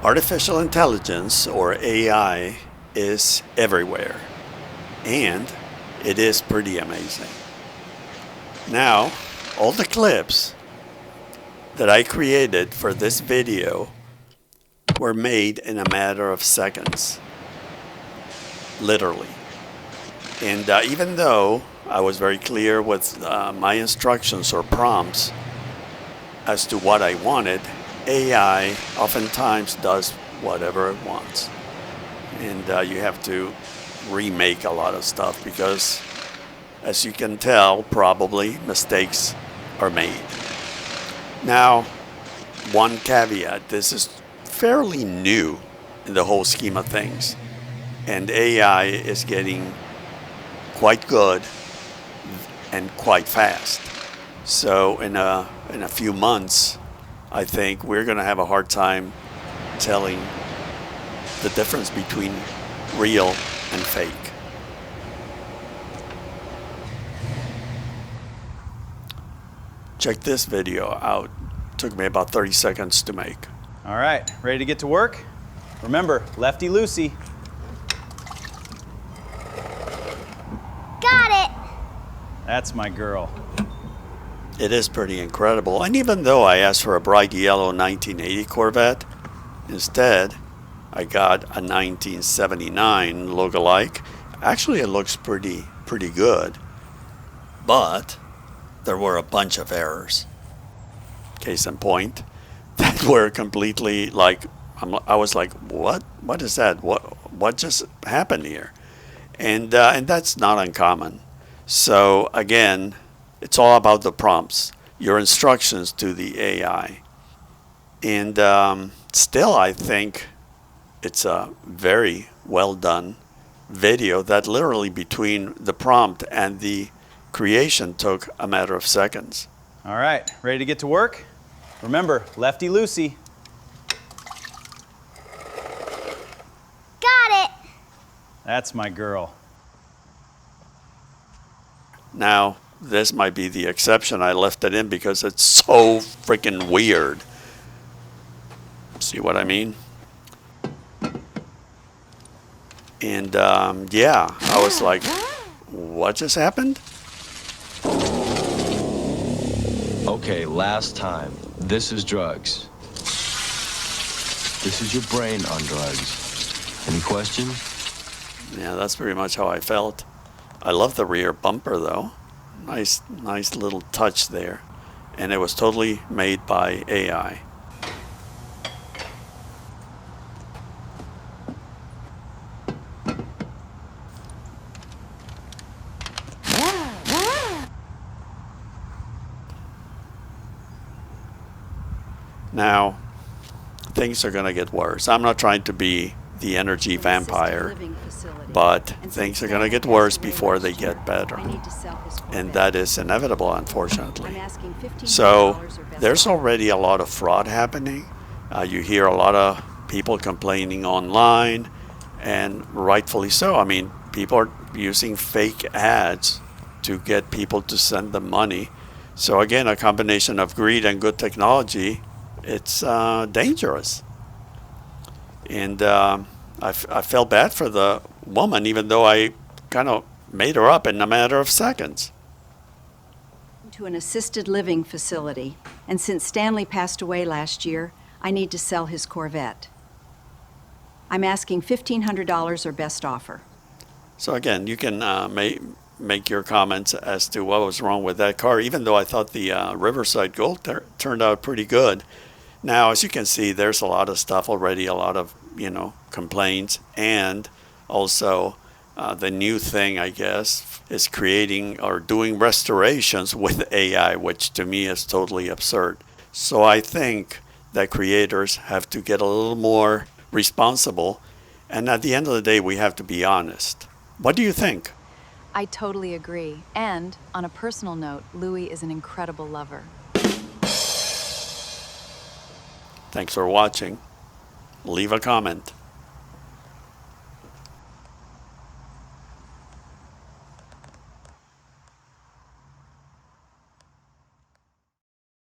Artificial intelligence, or AI, is everywhere, and it is pretty amazing. Now, all the clips that I created for this video were made in a matter of seconds, literally. And even though I was very clear with my instructions or prompts as to what I wanted, AI oftentimes does whatever it wants. And you have to remake a lot of stuff because, as you can tell, probably mistakes are made. Now, one caveat, this is fairly new in the whole scheme of things. And AI is getting quite good and quite fast. So in a few months, I think we're going to have a hard time telling the difference between real and fake. Check this video out. Took me about 30 seconds to make. All right, ready to get to work? Remember, lefty loosey. Got it! That's my girl. It is pretty incredible. And even though I asked for a bright yellow 1980 Corvette, instead I got a 1979 look-alike. Actually, it looks pretty good, but there were a bunch of errors. Case in point, that were completely like, I was like, what is that? What just happened here? And that's not uncommon. So again, it's all about the prompts, your instructions to the AI. And still, I think it's a very well done video that literally between the prompt and the creation took a matter of seconds. All right, ready to get to work? Remember, lefty loosey. Got it! That's my girl. Now, this might be the exception. I left it in because it's so freaking weird. See what I mean? And yeah, I was like, what just happened? Okay, last time. This is drugs. This is your brain on drugs. Any questions? Yeah, that's pretty much how I felt. I love the rear bumper though. Nice little touch there. And it was totally made by AI. Now, things are going to get worse. I'm not trying to be the energy vampire, but things are going to get worse before they get better. And that is inevitable, unfortunately. So there's already a lot of fraud happening. You hear a lot of people complaining online, and rightfully so. I mean, people are using fake ads to get people to send them money. So again, a combination of greed and good technology. It's dangerous. And I felt bad for the woman, even though I kind of made her up in a matter of seconds. To an assisted living facility, and since Stanley passed away last year, I need to sell his Corvette. I'm asking $1,500 or best offer. So again, you can make your comments as to what was wrong with that car, even though I thought the Riverside Gold turned out pretty good. Now, as you can see, there's a lot of stuff already, a lot of, complaints, and also the new thing, I guess, is creating or doing restorations with AI, which to me is totally absurd. So I think that creators have to get a little more responsible, and at the end of the day, we have to be honest. What do you think? I totally agree. And on a personal note, Louis is an incredible lover. Thanks for watching. Leave a comment.